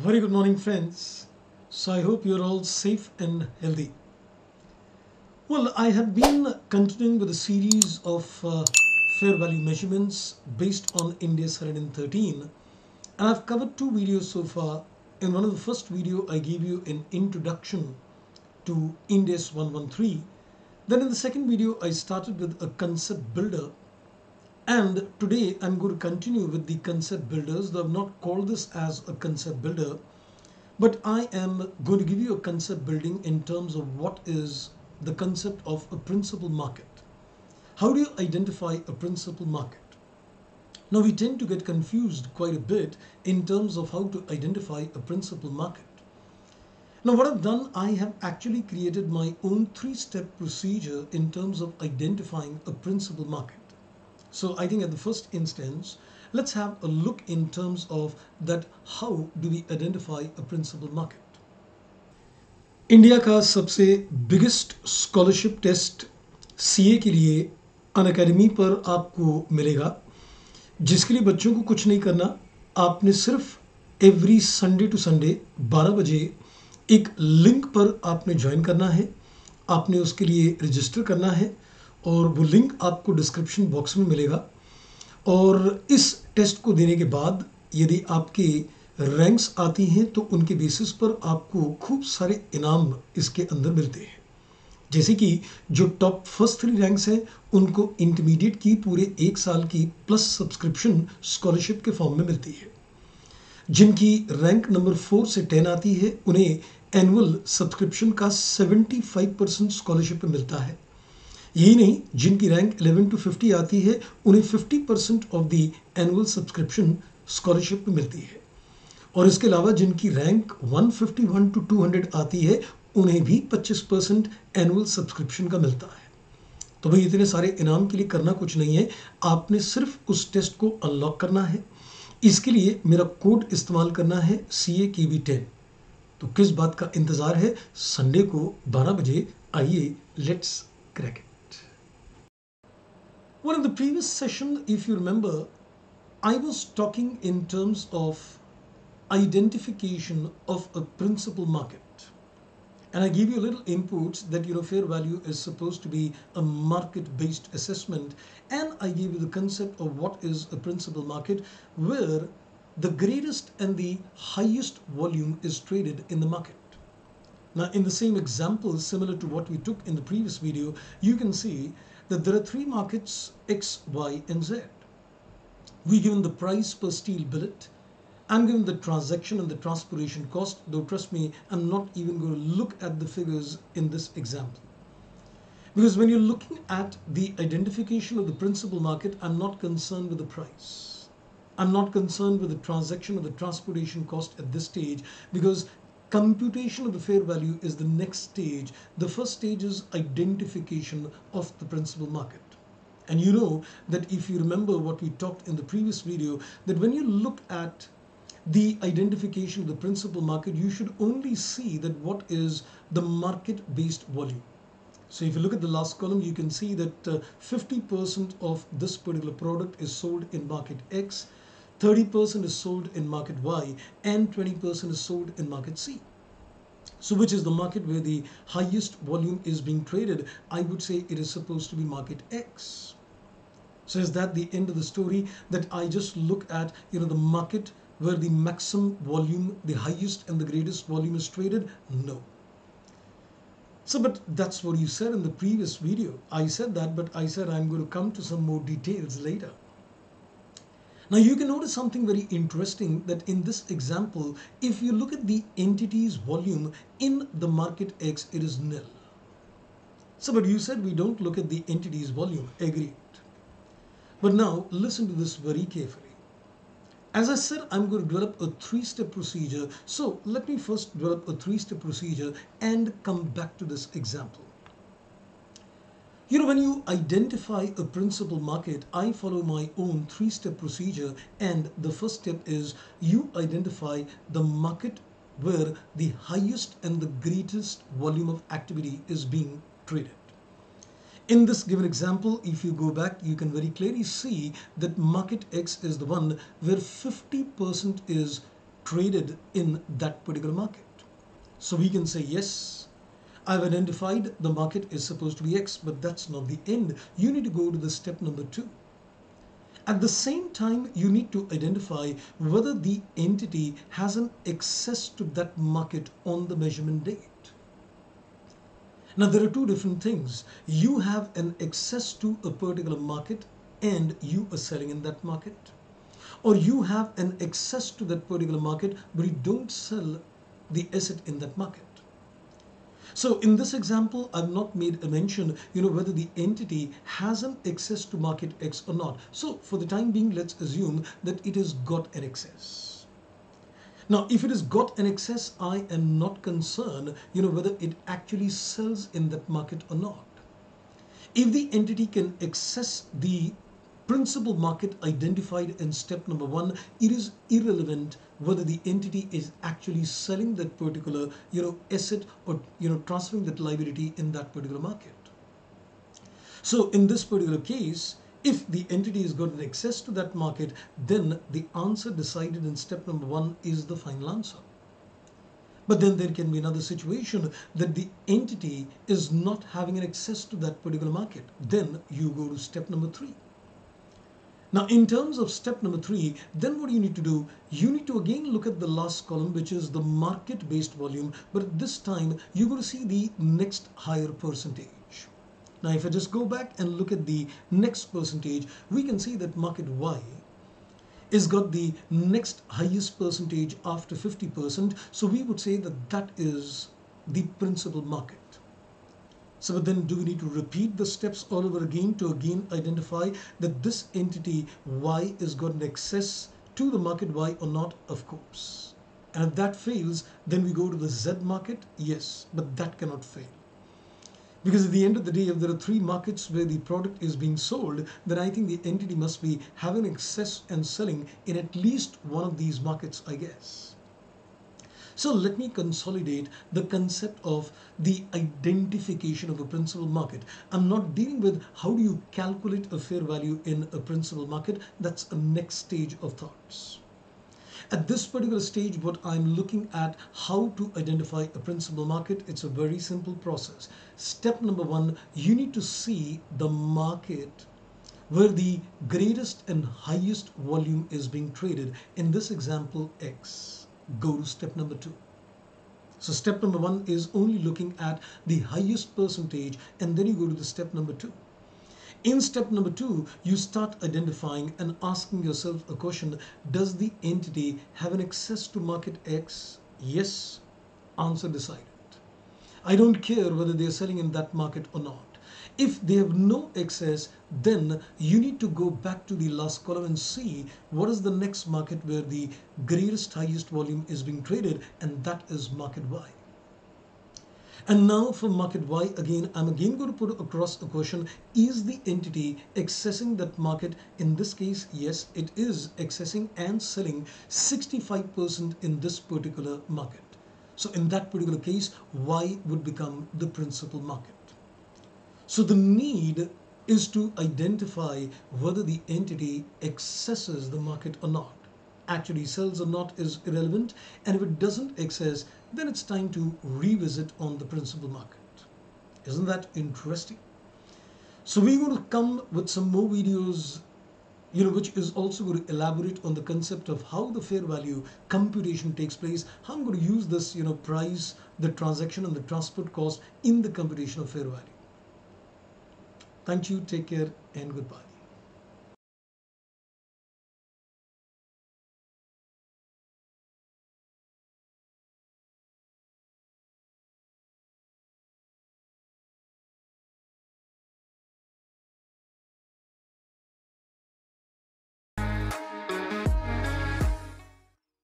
Very good morning, friends. So, I hope you're all safe and healthy. Well, I have been continuing with a series of fair value measurements based on India's 113, and I've covered two videos so far. In one of the first video, I gave you an introduction to India's 113. Then in the second video, I started with a concept builder. And today I'm going to continue with the concept builders, though I've not called this as a concept builder. But I am going to give you a concept building in terms of what is the concept of a principal market. How do you identify a principal market? Now we tend to get confused quite a bit in terms of how to identify a principal market. Now what I've done, I have actually created my own three-step procedure in terms of identifying a principal market. So I think at the first instance, let's have a look in terms of that how do we identify a principal market. India का सबसे biggest scholarship test CA के लिए Unacademy पर आपको मिलेगा, जिसके लिए बच्चों को कुछ नहीं करना, आपने सिर्फ एवरी संडे टू संडे 12 बजे एक लिंक पर आपने ज्वाइन करना है, आपने उसके लिए रजिस्टर करना है और वो लिंक आपको डिस्क्रिप्शन बॉक्स में मिलेगा। और इस टेस्ट को देने के बाद यदि आपके रैंक्स आती हैं तो उनके बेसिस पर आपको खूब सारे इनाम इसके अंदर मिलते हैं। जैसे कि जो टॉप फर्स्ट 3 रैंक्स हैं उनको इंटरमीडिएट की पूरे 1 साल की प्लस सब्सक्रिप्शन स्कॉलरशिप के फॉर्म में मिलती है। जिनकी रैंक नंबर 4 से 10 आती है उन्हें एनुअल सब्सक्रिप्शन का 75% स्कॉलरशिप मिलता है। यही नहीं, जिनकी रैंक 11 to 50 आती है उन्हें 50% of the annual subscription scholarship मिलती है। और इसके अलावा जिनकी रैंक 151 to 200 आती है उन्हें भी 25% एनुअल सब्सक्रिप्शन का मिलता है। तो भाई इतने सारे इनाम के लिए करना कुछ नहीं है, आपने सिर्फ उस टेस्ट को अनलॉक करना है। इसके लिए मेरा कोड इस्तेमाल करना है CAKB10। तो किस बात का इंतज़ार है, संडे को 12 बजे आइए, let's crack it. Well, in the previous session, if you remember, I was talking in terms of identification of a principal market. And I gave you a little inputs that, fair value is supposed to be a market-based assessment. And I gave you the concept of what is a principal market, where the greatest and the highest volume is traded in the market. Now, in the same example, similar to what we took in the previous video, you can see that there are 3 markets, X, Y, and Z. We given the price per steel billet. I'm given the transaction and the transportation cost, though trust me, I'm not even going to look at the figures in this example. Because when you're looking at the identification of the principal market, I'm not concerned with the price. I'm not concerned with the transaction or the transportation cost at this stage, because computation of the fair value is the next stage. The first stage is identification of the principal market. And you know that if you remember what we talked in the previous video, that when you look at the identification of the principal market, you should only see that what is the market-based volume. So if you look at the last column, you can see that 50% of this particular product is sold in market X, 30% is sold in market Y, and 20% is sold in market C. So which is the market where the highest volume is being traded? I would say it is supposed to be market X. So is that the end of the story, that I just look at the market where the maximum volume, the highest and the greatest volume is traded? No. So but that's what you said in the previous video. I said that, but I said I'm going to come to some more details later. Now you can notice something very interesting, that in this example, if you look at the entity's volume in the market X, it is nil. So but you said we don't look at the entity's volume, agreed. But now listen to this very carefully. As I said, I'm going to develop a 3-step procedure. So let me first develop a 3-step procedure and come back to this example. When you identify a principal market, I follow my own 3-step procedure, and the first step is you identify the market where the highest and the greatest volume of activity is being traded. In this given example, if you go back, you can very clearly see that market X is the one where 50% is traded in that particular market. So we can say, yes, I've identified the market is supposed to be X, but that's not the end. You need to go to the step number 2. At the same time, you need to identify whether the entity has an access to that market on the measurement date. Now, there are two different things. You have an access to a particular market and you are selling in that market. Or you have an access to that particular market, but you don't sell the asset in that market. So in this example, I've not made a mention, whether the entity has an access to market X or not. So for the time being, let's assume that it has got an access. Now, if it has got an access, I am not concerned, whether it actually sells in that market or not. If the entity can access the principal market identified in step number 1, it is irrelevant whether the entity is actually selling that particular asset or transferring that liability in that particular market. So in this particular case, if the entity has got an access to that market, then the answer decided in step number 1 is the final answer. But then there can be another situation that the entity is not having an access to that particular market. Then you go to step number 3. Now, in terms of step number 3, then what do you need to do? You need to again look at the last column, which is the market-based volume, but this time you're going to see the next higher percentage. Now, if I just go back and look at the next percentage, we can see that market Y is got the next highest percentage after 50%. So we would say that that is the principal market. So then do we need to repeat the steps all over again to again identify that this entity Y is got an access to the market Y or not? Of course. And if that fails, then we go to the Z market. Yes, but that cannot fail. Because at the end of the day, if there are 3 markets where the product is being sold, then I think the entity must be having access and selling in at least one of these markets, I guess. So let me consolidate the concept of the identification of a principal market. I'm not dealing with how do you calculate a fair value in a principal market. That's a next stage of thoughts. At this particular stage, what I'm looking at how to identify a principal market, it's a very simple process. Step number 1, you need to see the market where the greatest and highest volume is being traded. In this example, X. Go to step number 2. So step number 1 is only looking at the highest percentage, and then you go to the step number 2. In step number 2, you start identifying and asking yourself a question. Does the entity have an access to market X? Yes. Answer decided. I don't care whether they are selling in that market or not. If they have no access, then you need to go back to the last column and see what is the next market where the greatest, highest volume is being traded, and that is market Y. And now for market Y, again, I'm again going to put across a question. Is the entity accessing that market? In this case, yes, it is accessing and selling 65% in this particular market. So in that particular case, Y would become the principal market. So the need is to identify whether the entity accesses the market or not. Actually sells or not is irrelevant, and if it doesn't access, then it's time to revisit on the principal market. Isn't that interesting? So we're going to come with some more videos, which is also going to elaborate on the concept of how the fair value computation takes place. How I'm going to use this, price, the transaction and the transport cost in the computation of fair value. Thank you, take care, and goodbye.